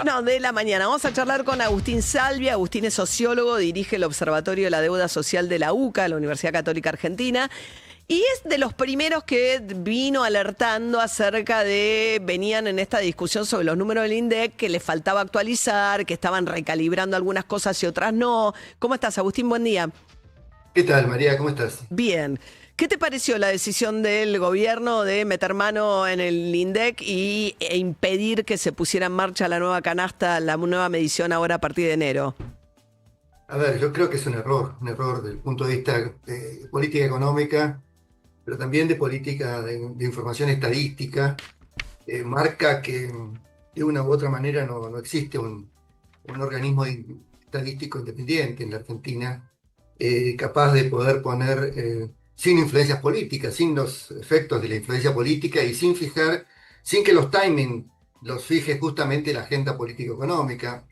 No, de la mañana. Vamos a charlar con Agustín Salvia. Agustín es sociólogo, dirige el Observatorio de la Deuda Social de la UCA, la Universidad Católica Argentina. Y es de los primeros que vino alertando acerca de, venían en esta discusión sobre los números del INDEC, que les faltaba actualizar, que estaban recalibrando algunas cosas y otras no. ¿Cómo estás, Agustín? Buen día. ¿Qué tal, María? ¿Cómo estás? Bien. ¿Qué te pareció la decisión del gobierno de meter mano en el INDEC e impedir que se pusiera en marcha la nueva canasta, la nueva medición ahora a partir de enero? A ver, yo creo que es un error desde el punto de vista de política económica, pero también de política de información estadística. Marca que de una u otra manera no existe un organismo estadístico independiente en la Argentina, capaz de poder poner, sin influencias políticas, sin los efectos de la influencia política y sin que los timing los fije justamente la agenda político-económica.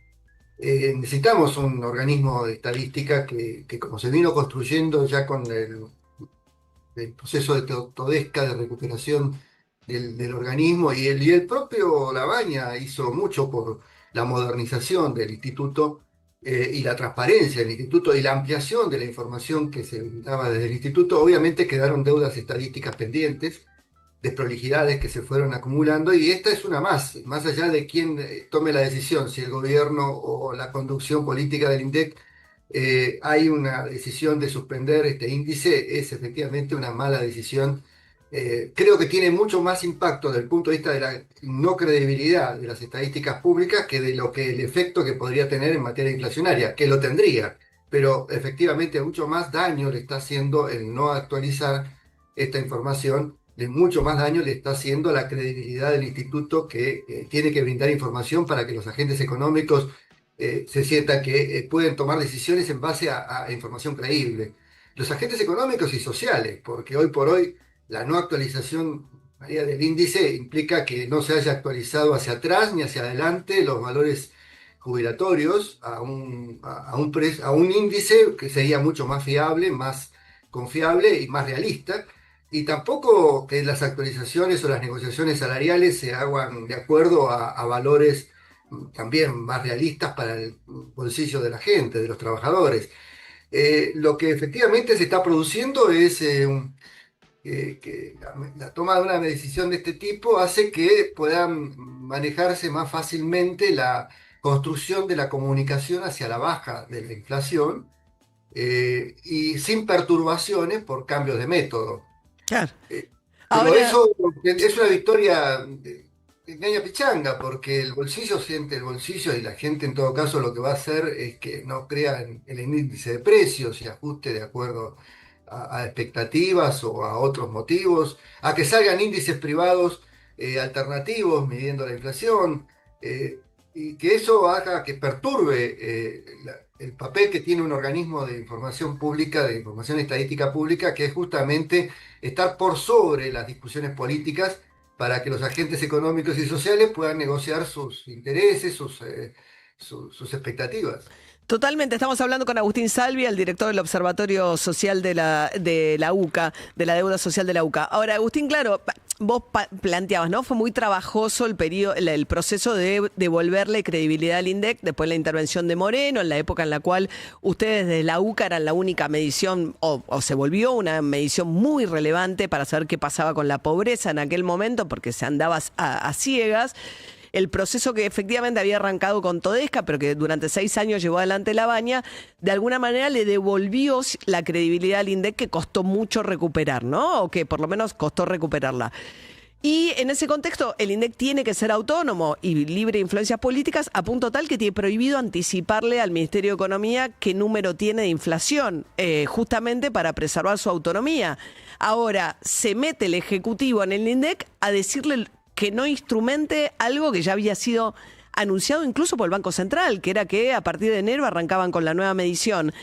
Necesitamos un organismo de estadística que como se vino construyendo ya con el proceso de Todesca de recuperación del organismo y el propio Labaña hizo mucho por la modernización del instituto, y la transparencia del instituto y la ampliación de la información que se daba desde el instituto. Obviamente quedaron deudas estadísticas pendientes, desprolijidades que se fueron acumulando, y esta es una más allá de quién tome la decisión, si el gobierno o la conducción política del INDEC. Hay una decisión de suspender este índice, es efectivamente una mala decisión. Creo que tiene mucho más impacto desde el punto de vista de la no credibilidad de las estadísticas públicas que de lo que el efecto que podría tener en materia inflacionaria, que lo tendría, pero efectivamente mucho más daño le está haciendo el no actualizar esta información, de mucho más daño le está haciendo a la credibilidad del instituto, que tiene que brindar información para que los agentes económicos se sientan que pueden tomar decisiones en base a información creíble. Los agentes económicos y sociales, porque hoy por hoy la no actualización, María, del índice implica que no se haya actualizado hacia atrás ni hacia adelante los valores jubilatorios a un índice que sería mucho más fiable, más confiable y más realista. Y tampoco que las actualizaciones o las negociaciones salariales se hagan de acuerdo a valores también más realistas para el bolsillo de la gente, de los trabajadores. Lo que efectivamente se está produciendo es que la toma de una decisión de este tipo hace que puedan manejarse más fácilmente la construcción de la comunicación hacia la baja de la inflación, y sin perturbaciones por cambios de método. Claro. Pero Ahora, eso es una victoria de media pichanga, porque el bolsillo siente el bolsillo y la gente en todo caso lo que va a hacer es que no crea en el índice de precios y ajuste de acuerdo a expectativas o a otros motivos, a que salgan índices privados alternativos midiendo la inflación, y que eso haga que perturbe el papel que tiene un organismo de información pública, de información estadística pública, que es justamente estar por sobre las discusiones políticas para que los agentes económicos y sociales puedan negociar sus intereses, sus expectativas. totalmente, estamos hablando con Agustín Salvia, el director del Observatorio Social de la UCA, de la Deuda Social de la UCA. Ahora, Agustín, claro, vos planteabas, ¿no? Fue muy trabajoso el proceso de devolverle credibilidad al INDEC después de la intervención de Moreno, en la época en la cual ustedes desde la UCA eran la única medición, o se volvió una medición muy relevante para saber qué pasaba con la pobreza en aquel momento, porque se andaba a ciegas. El proceso que efectivamente había arrancado con Todesca, pero que durante 6 años llevó adelante Labaña, de alguna manera le devolvió la credibilidad al INDEC, que costó mucho recuperar, ¿no? O que por lo menos costó recuperarla. Y en ese contexto, el INDEC tiene que ser autónomo y libre de influencias políticas, a punto tal que tiene prohibido anticiparle al Ministerio de Economía qué número tiene de inflación, justamente para preservar su autonomía. Ahora, se mete el Ejecutivo en el INDEC a decirle que no instrumente algo que ya había sido anunciado incluso por el Banco Central, que era que a partir de enero arrancaban con la nueva medición,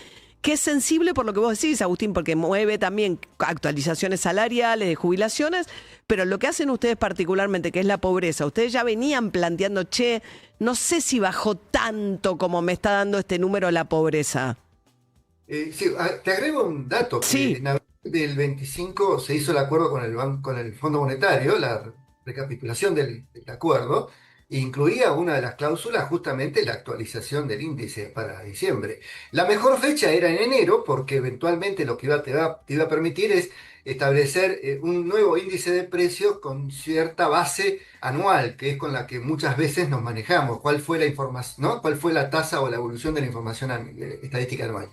que es sensible por lo que vos decís, Agustín, porque mueve también actualizaciones salariales, de jubilaciones, pero lo que hacen ustedes particularmente, que es la pobreza, ustedes ya venían planteando, che, no sé si bajó tanto como me está dando este número la pobreza. Sí, te agrego un dato, que Sí, en abril del 25 se hizo el acuerdo con el Fondo Monetario, la recapitulación del acuerdo, incluía una de las cláusulas justamente la actualización del índice para diciembre. La mejor fecha era en enero porque eventualmente lo que te iba a permitir es establecer un nuevo índice de precios con cierta base anual, que es con la que muchas veces nos manejamos. ¿Cuál fue la información, ¿no? ¿Cuál fue la tasa o la evolución de la información estadística anual?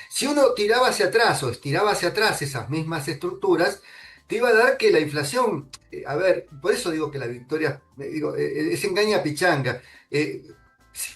Si uno tiraba hacia atrás o estiraba hacia atrás esas mismas estructuras, te iba a dar que la inflación, a ver, por eso digo que la victoria, digo, es engaña pichanga.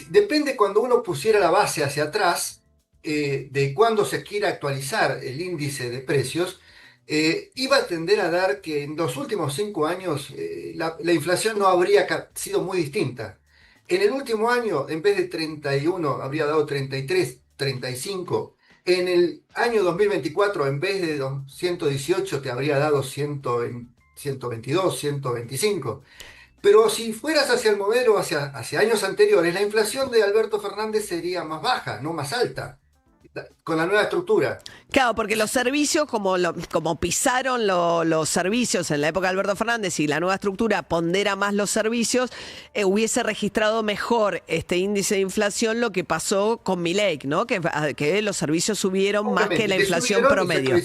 Depende cuando uno pusiera la base hacia atrás, de cuándo se quiera actualizar el índice de precios, iba a tender a dar que en los últimos 5 años la inflación no habría sido muy distinta. En el último año, en vez de 31, habría dado 33, 35. En el año 2024, en vez de 118, te habría dado 122, 125. Pero si fueras hacia el modelo, hacia años anteriores, la inflación de Alberto Fernández sería más baja, no más alta, con la nueva estructura. Claro, porque los servicios, como pisaron los servicios en la época de Alberto Fernández y la nueva estructura pondera más los servicios, hubiese registrado mejor este índice de inflación lo que pasó con Milei, ¿no? Que los servicios subieron más que la inflación promedio.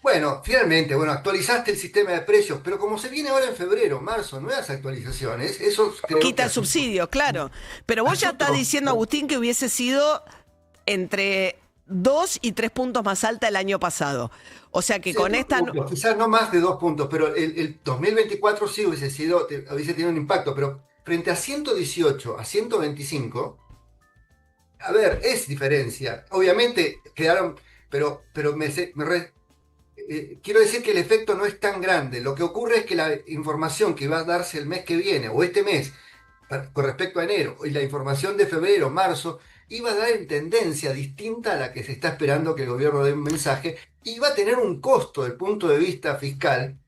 Bueno, finalmente, bueno, actualizaste el sistema de precios, pero como se viene ahora en febrero, marzo, nuevas actualizaciones, eso creo Quita que el subsidio, claro. Pero vos ya estás diciendo, Agustín, que hubiese sido entre 2 y 3 puntos más alta el año pasado. O sea que sí, con esta... quizás no más de 2 puntos, pero el 2024 sí hubiese tenido un impacto, pero frente a 118 a 125, a ver, es diferencia. Obviamente quedaron, pero quiero decir que el efecto no es tan grande. Lo que ocurre es que la información que va a darse el mes que viene o este mes con respecto a enero y la información de febrero, marzo, iba a dar en tendencia distinta a la que se está esperando que el gobierno dé un mensaje y va a tener un costo desde el punto de vista fiscal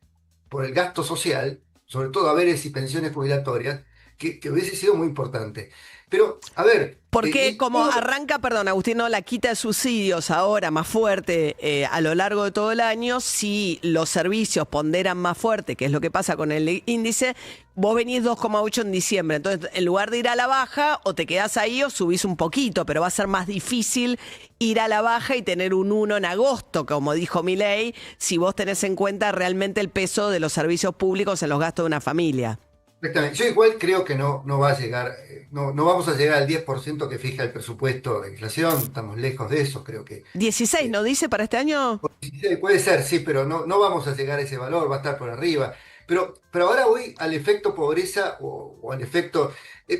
por el gasto social, sobre todo haberes y pensiones jubilatorias, que hubiese sido muy importante. Pero, a ver... Porque como arranca, perdón, Agustín, no, la quita de subsidios ahora más fuerte a lo largo de todo el año, si los servicios ponderan más fuerte, que es lo que pasa con el índice, vos venís 2,8 en diciembre. Entonces, en lugar de ir a la baja, o te quedás ahí o subís un poquito, pero va a ser más difícil ir a la baja y tener un 1 en agosto, como dijo Milei, si vos tenés en cuenta realmente el peso de los servicios públicos en los gastos de una familia. Exactamente. Yo igual creo que no va a llegar, no vamos a llegar al 10% que fija el presupuesto de inflación, estamos lejos de eso, creo que 16, ¿no dice para este año? sí, puede ser, sí, pero no vamos a llegar a ese valor, va a estar por arriba. Pero ahora voy al efecto pobreza o al efecto...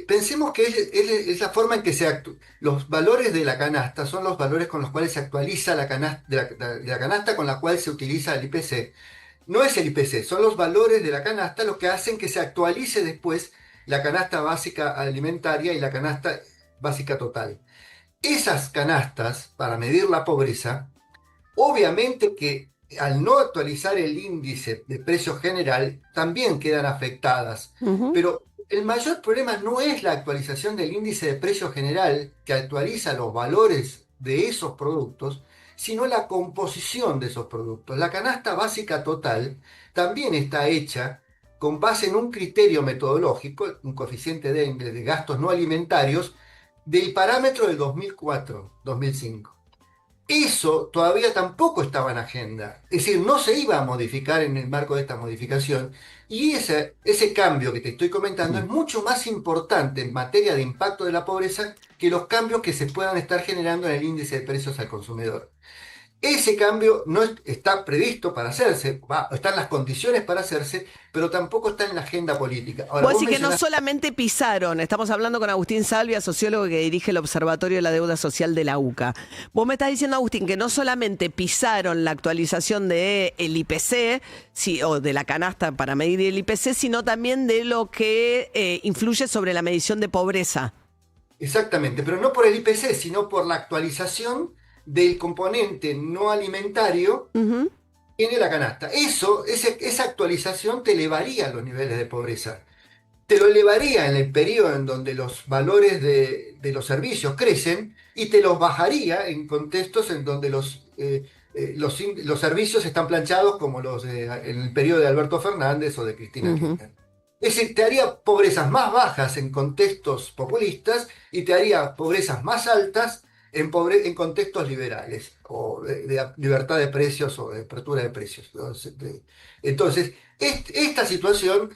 pensemos que es la forma en que los valores de la canasta son los valores con los cuales se actualiza la canasta, de la canasta con la cual se utiliza el IPC. No es el IPC, son los valores de la canasta los que hacen que se actualice después la canasta básica alimentaria y la canasta básica total. Esas canastas, para medir la pobreza, obviamente que al no actualizar el índice de precio general, también quedan afectadas. Ujú. Pero el mayor problema no es la actualización del índice de precio general, que actualiza los valores de esos productos, sino la composición de esos productos. La canasta básica total también está hecha con base en un criterio metodológico, un coeficiente de gastos no alimentarios, del parámetro del 2004-2005. Eso todavía tampoco estaba en agenda. Es decir, no se iba a modificar en el marco de esta modificación. Y ese cambio que te estoy comentando es mucho más importante en materia de impacto de la pobreza que los cambios que se puedan estar generando en el índice de precios al consumidor. Ese cambio no está previsto para hacerse, están las condiciones para hacerse, pero tampoco está en la agenda política. Ahora, Vos vos decís que no mencionaste... solamente pisaron, estamos hablando con Agustín Salvia, sociólogo que dirige el Observatorio de la Deuda Social de la UCA. Vos me estás diciendo, Agustín, que no solamente pisaron la actualización del IPC, sí, o de la canasta para medir el IPC, sino también de lo que influye sobre la medición de pobreza. Exactamente, pero no por el IPC, sino por la actualización del componente no alimentario Ujú. tiene la canasta. Esa actualización te elevaría los niveles de pobreza. Te lo elevaría en el periodo en donde los valores de los servicios crecen y te los bajaría en contextos en donde los servicios están planchados como en el periodo de Alberto Fernández o de Cristina Ujú. Kirchner. Es decir, te haría pobrezas más bajas en contextos populistas y te haría pobrezas más altas en contextos liberales o de libertad de precios o de apertura de precios. Entonces, esta situación,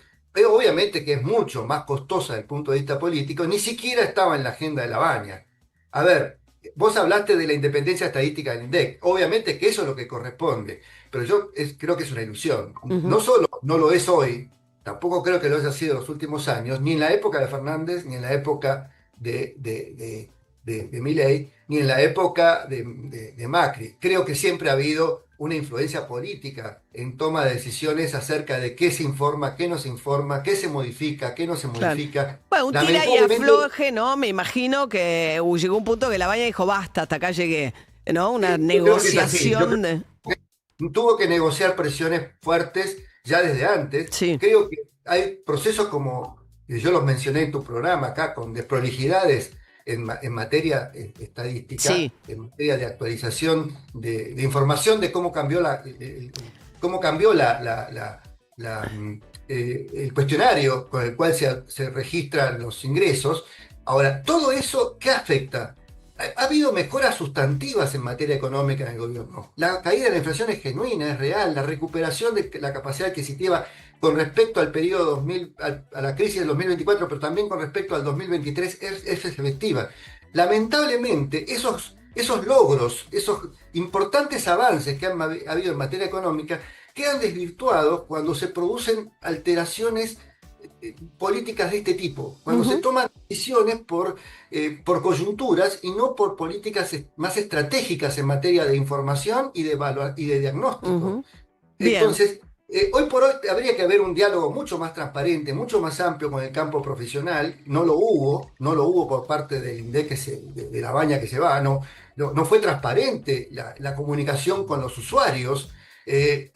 obviamente que es mucho más costosa desde el punto de vista político, ni siquiera estaba en la agenda de La Baña. A ver, vos hablaste de la independencia estadística del INDEC. Obviamente que eso es lo que corresponde, pero creo que es una ilusión. No Ujú. solo no lo es hoy, tampoco creo que lo haya sido en los últimos años, ni en la época de Fernández, ni en la época de Milei, ni en la época de Macri. Creo que siempre ha habido una influencia política en toma de decisiones acerca de qué se informa, qué no se informa, qué se modifica, qué no se Claro. modifica. Bueno, un tira y Lamentablemente, afloje, ¿no? Me imagino que llegó un punto que la Baña dijo, basta, hasta acá llegué, ¿no? Una yo creo que es así. negociación de... Tuvo que negociar presiones fuertes ya desde antes. Sí, Creo que hay procesos como, y yo los mencioné en tu programa acá, con desprolijidades en materia sí. estadística, en materia de actualización de información de cómo cambió cómo cambió el cuestionario con el cual se registran los ingresos. Ahora, todo eso, ¿qué afecta? Ha habido mejoras sustantivas en materia económica en el gobierno. La caída de la inflación es genuina, es real. La recuperación de la capacidad adquisitiva con respecto al periodo 2000, a la crisis del 2024, pero también con respecto al 2023, es efectiva. Lamentablemente, esos logros, esos importantes avances que han habido en materia económica, quedan desvirtuados cuando se producen alteraciones políticas de este tipo, cuando se Ujú, toman decisiones por coyunturas y no por políticas más estratégicas en materia de información y de diagnóstico. ujú. Bien. Entonces, hoy por hoy habría que haber un diálogo mucho más transparente, mucho más amplio con el campo profesional. No lo hubo por parte del INDEC, de La Baña que se va, no fue transparente la comunicación con los usuarios,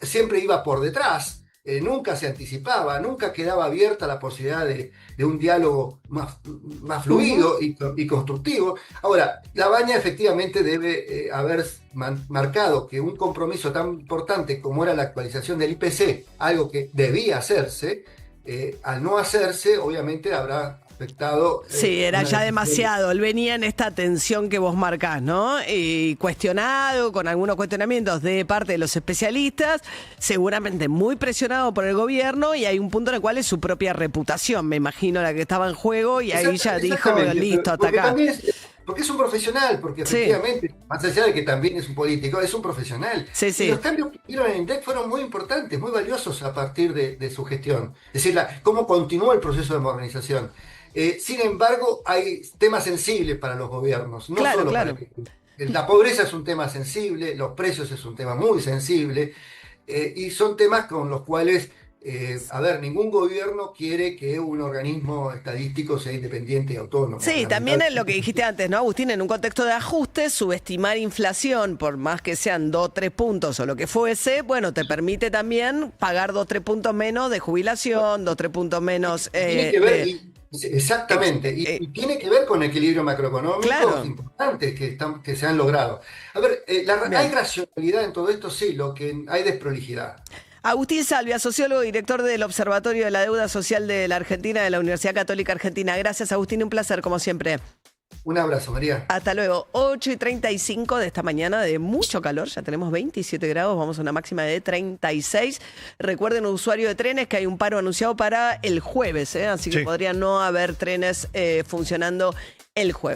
siempre iba por detrás. Nunca se anticipaba, nunca quedaba abierta la posibilidad de un diálogo más Ujú. fluido y constructivo. Ahora, La Baña efectivamente debe haber marcado que un compromiso tan importante como era la actualización del IPC, algo que debía hacerse, al no hacerse, obviamente habrá afectado Sí, era una ya decisión. demasiado. Él venía en esta tensión que vos marcás, ¿no? Y cuestionado, con algunos cuestionamientos de parte de los especialistas, seguramente muy presionado por el gobierno, y hay un punto en el cual es su propia reputación, me imagino, la que estaba en juego, y ahí ya dijo, Exactamente, listo, hasta porque acá. también porque es un profesional, porque Sí, efectivamente, más allá de que también es un político, es un profesional. sí, Y los sí. cambios que hicieron en el INDEC fueron muy importantes, muy valiosos a partir de su gestión. Es decir, cómo continuó el proceso de modernización. Sin embargo, hay temas sensibles para los gobiernos, no Claro, solo para claro. la pobreza es un tema sensible, los precios es un tema muy sensible, y son temas con los cuales, a ver, ningún gobierno quiere que un organismo estadístico sea independiente y autónomo, Sí, también en lo que lamentablemente. dijiste antes, ¿no, Agustín? En un contexto de ajuste, subestimar inflación, por más que sean 2 o 3 puntos o lo que fuese, bueno, te permite también pagar 2 o 3 puntos menos de jubilación, 2 o 3 puntos menos Y tiene que ver, exactamente, y tiene que ver con equilibrios macroeconómicos claro, importantes que se han logrado. A ver, hay bien. racionalidad en todo esto, sí, lo que hay desprolijidad. Agustín Salvia, sociólogo y director del Observatorio de la Deuda Social de la Argentina, de la Universidad Católica Argentina. Gracias, Agustín, un placer, como siempre. Un abrazo, María. Hasta luego. 8:35 de esta mañana, de mucho calor, ya tenemos 27 grados, vamos a una máxima de 36. Recuerden, usuario de trenes, que hay un paro anunciado para el jueves, así que Sí. podría no haber trenes funcionando el jueves.